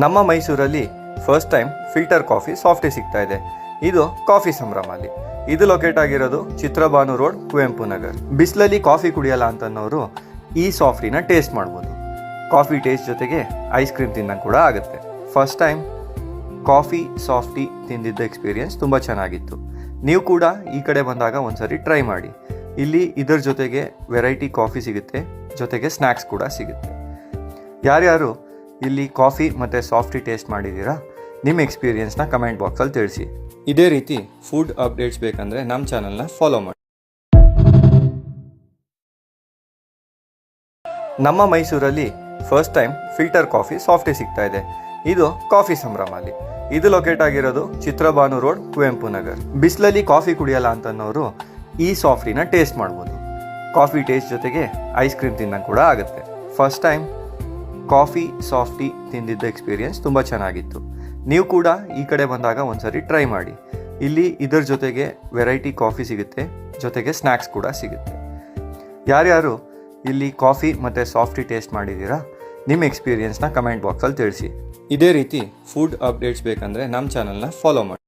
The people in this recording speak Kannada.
ನಮ್ಮ ಮೈಸೂರಲ್ಲಿ first time filter coffee softy ಸಿಗ್ತಾ ಇದೆ. ಇದು ಕಾಫಿ ಸಂಭ್ರಮ ಅಲ್ಲಿ. ಇದು ಲೊಕೇಟ್ ಆಗಿರೋದು ಚಿತ್ರಭಾನು ರೋಡ್, ಕುವೆಂಪು ನಗರ್. ಬಿಸಿಲಲ್ಲಿ ಕಾಫಿ ಕುಡಿಯಲ್ಲ ಅಂತನ್ನೋರು ಈ ಸಾಫ್ಟಿನ ಟೇಸ್ಟ್ ಮಾಡ್ಬೋದು. ಕಾಫಿ ಟೇಸ್ಟ್ ಜೊತೆಗೆ ಐಸ್ ಕ್ರೀಮ್ ತಿನ್ನಂಗೆ ಕೂಡ ಆಗುತ್ತೆ. ಫಸ್ಟ್ ಟೈಮ್ ಕಾಫಿ ಸಾಫ್ಟಿ ತಿಂದಿದ್ದ ಎಕ್ಸ್ಪೀರಿಯನ್ಸ್ ತುಂಬ ಚೆನ್ನಾಗಿತ್ತು. ನೀವು ಕೂಡ ಈ ಕಡೆ ಬಂದಾಗ ಒಂದ್ಸರಿ ಟ್ರೈ ಮಾಡಿ. ಇಲ್ಲಿ ಇದರ ಜೊತೆಗೆ ವೆರೈಟಿ ಕಾಫಿ ಸಿಗುತ್ತೆ, ಜೊತೆಗೆ ಸ್ನ್ಯಾಕ್ಸ್ ಕೂಡ ಸಿಗುತ್ತೆ. ಯಾರ್ಯಾರು ಇಲ್ಲಿ ಕಾಫಿ ಮತ್ತು ಸಾಫ್ಟಿ ಟೇಸ್ಟ್ ಮಾಡಿದ್ದೀರಾ, ನಿಮ್ಮ ಎಕ್ಸ್ಪೀರಿಯನ್ಸ್ನ ಕಮೆಂಟ್ ಬಾಕ್ಸಲ್ಲಿ ತಿಳಿಸಿ. ಇದೇ ರೀತಿ ಫುಡ್ ಅಪ್ಡೇಟ್ಸ್ ಬೇಕಂದರೆ ನಮ್ಮ ಚಾನಲ್ನ ಫಾಲೋ ಮಾಡಿ. ನಮ್ಮ ಮೈಸೂರಲ್ಲಿ first time filter coffee softy ಸಿಗ್ತಾ ಇದೆ. ಇದು ಕಾಫಿ ಸಂಭ್ರಮ ಅಲ್ಲಿ. ಇದು ಲೊಕೇಟ್ ಆಗಿರೋದು ಚಿತ್ರಭಾನು ರೋಡ್, ಕುವೆಂಪು ನಗರ್. ಬಿಸಿಲಲ್ಲಿ ಕಾಫಿ ಕುಡಿಯಲ್ಲ ಅಂತನ್ನೋರು ಈ ಸಾಫ್ಟಿನ ಟೇಸ್ಟ್ ಮಾಡ್ಬೋದು. ಕಾಫಿ ಟೇಸ್ಟ್ ಜೊತೆಗೆ ಐಸ್ ಕ್ರೀಮ್ ತಿನ್ನಂಗೆ ಕೂಡ ಆಗುತ್ತೆ. ಫಸ್ಟ್ ಟೈಮ್ ಕಾಫಿ ಸಾಫ್ಟಿ ತಿಂದಿದ್ದ ಎಕ್ಸ್ಪೀರಿಯನ್ಸ್ ತುಂಬ ಚೆನ್ನಾಗಿತ್ತು. ನೀವು ಕೂಡ ಈ ಕಡೆ ಬಂದಾಗ ಒಂದ್ಸರಿ ಟ್ರೈ ಮಾಡಿ. ಇಲ್ಲಿ ಇದರ ಜೊತೆಗೆ ವೆರೈಟಿ ಕಾಫಿ ಸಿಗುತ್ತೆ, ಜೊತೆಗೆ ಸ್ನ್ಯಾಕ್ಸ್ ಕೂಡ ಸಿಗುತ್ತೆ. ಯಾರ್ಯಾರು ಇಲ್ಲಿ ಕಾಫಿ ಮತ್ತು ಸಾಫ್ಟಿ ಟೇಸ್ಟ್ ಮಾಡಿದ್ದೀರಾ, ನಿಮ್ಮ ಎಕ್ಸ್ಪೀರಿಯನ್ಸ್ನ ಕಮೆಂಟ್ ಬಾಕ್ಸಲ್ಲಿ ತಿಳಿಸಿ. ಇದೇ ರೀತಿ ಫುಡ್ ಅಪ್ಡೇಟ್ಸ್ ಬೇಕಂದರೆ ನಮ್ಮ ಚಾನಲ್ನ ಫಾಲೋ ಮಾಡಿ.